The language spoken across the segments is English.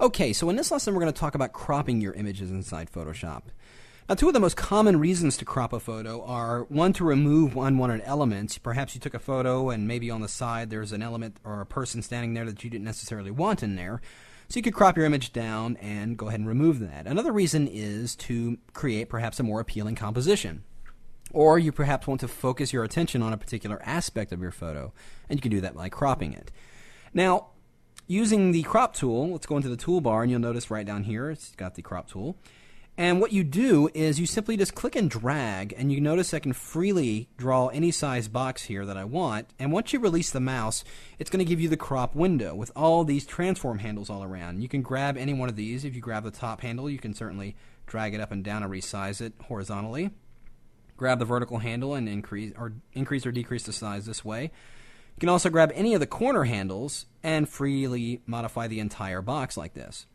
Okay, so in this lesson we're going to talk about cropping your images inside Photoshop. Now, two of the most common reasons to crop a photo are, one, to remove unwanted elements. Perhaps you took a photo and maybe on the side there's an element or a person standing there that you didn't necessarily want in there. So you could crop your image down and go ahead and remove that. Another reason is to create perhaps a more appealing composition. Or you perhaps want to focus your attention on a particular aspect of your photo, and you can do that by cropping it. Now, using the crop tool, let's go into the toolbar, and you'll notice right down here it's got the crop tool. And what you do is you simply just click and drag, and you notice I can freely draw any size box here that I want. And once you release the mouse, it's going to give you the crop window with all these transform handles all around. You can grab any one of these. If you grab the top handle, you can certainly drag it up and down and resize it horizontally. Grab the vertical handle and increase or decrease the size this way. You can also grab any of the corner handles and freely modify the entire box like this.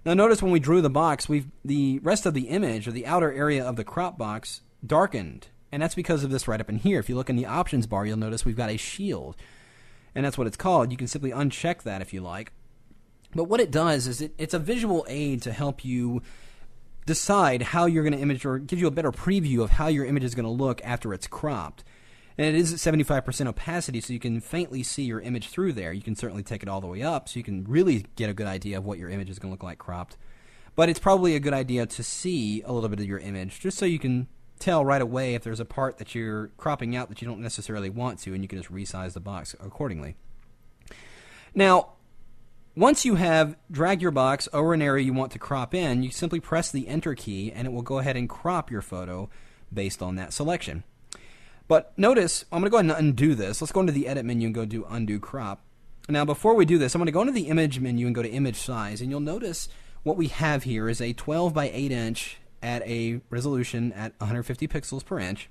Now notice when we drew the box, the rest of the image, or the outer area of the crop box, darkened. And that's because of this right up in here. If you look in the options bar, you'll notice we've got a shield. And that's what it's called. You can simply uncheck that if you like. But what it does is it's a visual aid to help you decide how you're going to image, or give you a better preview of how your image is going to look after it's cropped. And it is at 75% opacity, so you can faintly see your image through there. You can certainly take it all the way up, so you can really get a good idea of what your image is going to look like cropped. But it's probably a good idea to see a little bit of your image, just so you can tell right away if there's a part that you're cropping out that you don't necessarily want to, and you can just resize the box accordingly. Now, once you have dragged your box over an area you want to crop in, you simply press the Enter key, and it will go ahead and crop your photo based on that selection. But notice, I'm going to go ahead and undo this. Let's go into the Edit menu and go do Undo Crop. Now, before we do this, I'm going to go into the Image menu and go to Image Size, and you'll notice what we have here is a 12 by 8 inch at a resolution at 150 pixels per inch.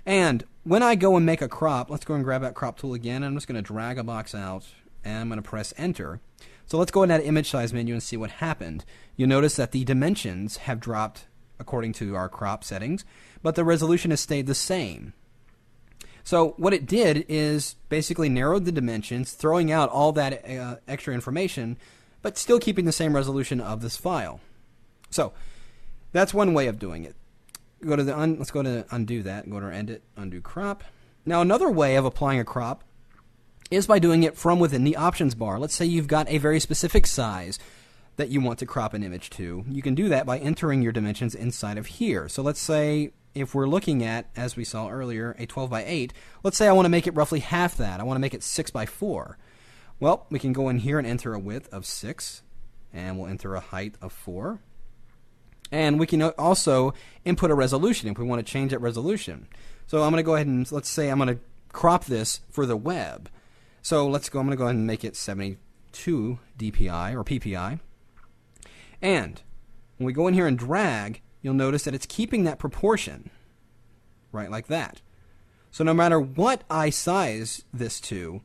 And when I go and make a crop, let's go and grab that crop tool again. I'm just going to drag a box out, and I'm going to press Enter. So let's go into that Image Size menu and see what happened. You'll notice that the dimensions have dropped according to our crop settings, but the resolution has stayed the same. So what it did is basically narrowed the dimensions, throwing out all that extra information, but still keeping the same resolution of this file. So that's one way of doing it. Go to let's go to undo that, and go to Edit, Undo Crop. Now another way of applying a crop is by doing it from within the options bar. Let's say you've got a very specific size that you want to crop an image to. You can do that by entering your dimensions inside of here. So let's say if we're looking at, as we saw earlier, a 12 by 8, let's say I want to make it roughly half that. I want to make it 6 by 4. Well, we can go in here and enter a width of 6, and we'll enter a height of 4. And we can also input a resolution if we want to change that resolution. So I'm going to go ahead and, let's say I'm going to crop this for the web. So I'm going to go ahead and make it 72 dpi or ppi. And when we go in here and drag, you'll notice that it's keeping that proportion, right, like that. So no matter what I size this to,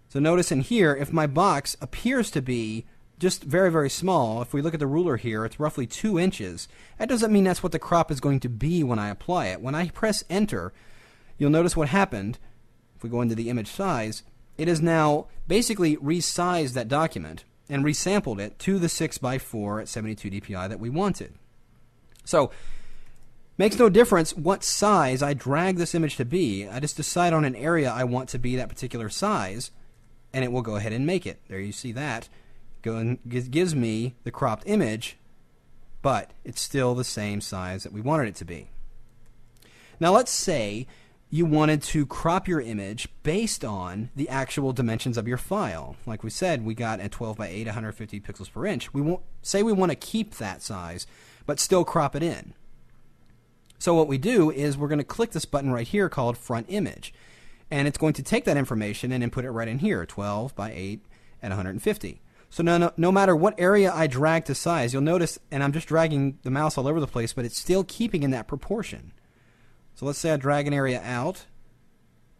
so notice in here, if my box appears to be just very, very small, if we look at the ruler here, it's roughly 2 inches. That doesn't mean that's what the crop is going to be when I apply it. When I press Enter, you'll notice what happened. If we go into the image size, it has now basically resized that document and resampled it to the 6 by 4 at 72 dpi that we wanted. So, makes no difference what size I drag this image to be. I just decide on an area I want to be that particular size, and it will go ahead and make it. There you see that. Gives me the cropped image, but it's still the same size that we wanted it to be. Now let's say you wanted to crop your image based on the actual dimensions of your file. Like we said, we got a 12 by 8, 150 pixels per inch. We want to keep that size, but still crop it in. So what we do is we're going to click this button right here called Front Image. And it's going to take that information and input it right in here, 12 by 8 at 150. So no matter what area I drag to size, you'll notice, and I'm just dragging the mouse all over the place, but it's still keeping in that proportion. So let's say I drag an area out,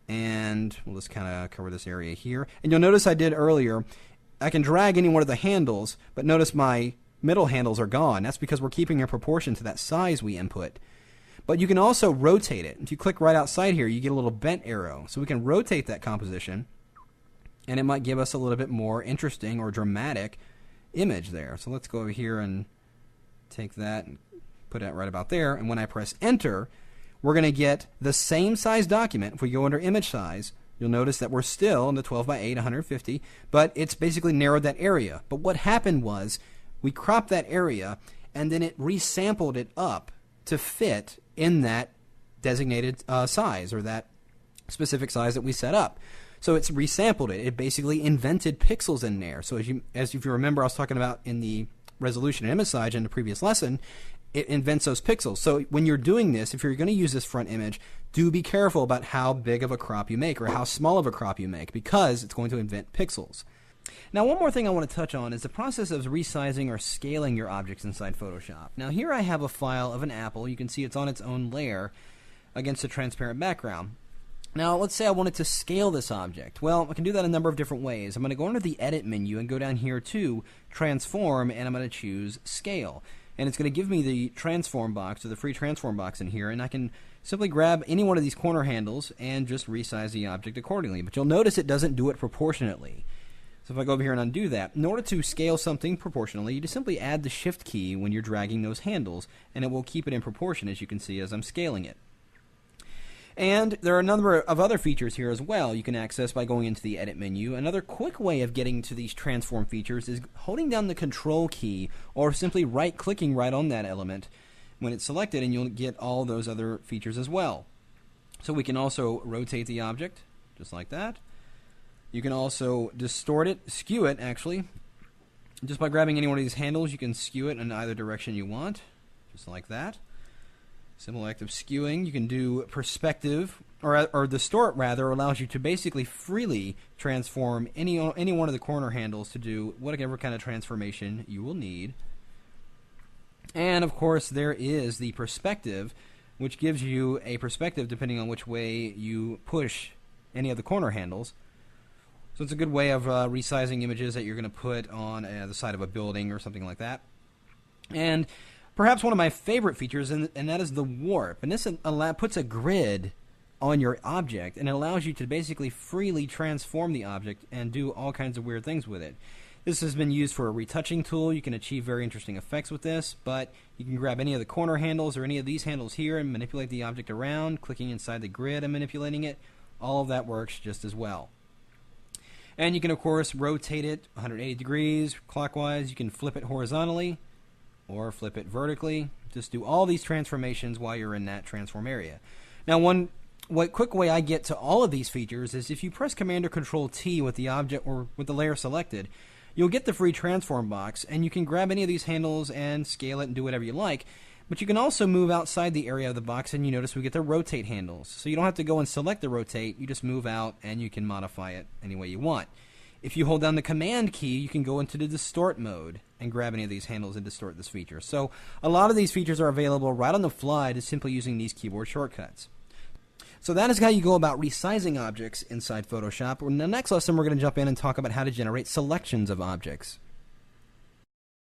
and we'll just kind of cover this area here. And you'll notice I did earlier, I can drag any one of the handles, but notice my middle handles are gone. That's because we're keeping a proportion to that size we input. But you can also rotate it. If you click right outside here, you get a little bent arrow. So we can rotate that composition, and it might give us a little bit more interesting or dramatic image there. So let's go over here and take that and put it right about there. And when I press enter, we're going to get the same size document. If we go under image size, you'll notice that we're still in the 12 by 8, 150, but it's basically narrowed that area. But what happened was we cropped that area and then it resampled it up to fit in that designated size, or that specific size that we set up. So it's resampled it. It basically invented pixels in there. So if you remember, I was talking about in the resolution and image size in the previous lesson, it invents those pixels. So when you're doing this, if you're going to use this front image, do be careful about how big of a crop you make or how small of a crop you make, because it's going to invent pixels. Now, one more thing I want to touch on is the process of resizing or scaling your objects inside Photoshop. Now, here I have a file of an apple. You can see it's on its own layer against a transparent background. Now, let's say I wanted to scale this object. Well, I can do that a number of different ways. I'm going to go under the Edit menu and go down here to Transform, and I'm going to choose Scale. And it's going to give me the transform box, or the free transform box in here, and I can simply grab any one of these corner handles and just resize the object accordingly. But you'll notice it doesn't do it proportionately. So if I go over here and undo that, in order to scale something proportionally, you just simply add the Shift key when you're dragging those handles, and it will keep it in proportion, as you can see as I'm scaling it. And there are a number of other features here as well you can access by going into the Edit menu. Another quick way of getting to these transform features is holding down the Control key, or simply right-clicking right on that element when it's selected, and you'll get all those other features as well. So we can also rotate the object, just like that. You can also distort it, skew it actually. Just by grabbing any one of these handles, you can skew it in either direction you want, just like that. Simple act of skewing. You can do perspective, or distort rather, allows you to basically freely transform any one of the corner handles to do whatever kind of transformation you will need. And of course there is the perspective, which gives you a perspective depending on which way you push any of the corner handles. So it's a good way of resizing images that you're going to put on the side of a building or something like that. And perhaps one of my favorite features, and that is the warp. And this puts a grid on your object, and it allows you to basically freely transform the object and do all kinds of weird things with it. This has been used for a retouching tool. You can achieve very interesting effects with this, but you can grab any of the corner handles or any of these handles here and manipulate the object around, clicking inside the grid and manipulating it. All of that works just as well. And you can, of course, rotate it 180 degrees clockwise. You can flip it horizontally or flip it vertically. Just do all these transformations while you're in that transform area. Now, one quick way I get to all of these features is if you press Command or Control T with the object or with the layer selected, you'll get the free transform box, and you can grab any of these handles and scale it and do whatever you like. But you can also move outside the area of the box, and you notice we get the rotate handles. So you don't have to go and select the rotate, you just move out and you can modify it any way you want. If you hold down the Command key, you can go into the distort mode and grab any of these handles and distort this feature. So a lot of these features are available right on the fly just simply using these keyboard shortcuts. So that is how you go about resizing objects inside Photoshop. In the next lesson, we're going to jump in and talk about how to generate selections of objects.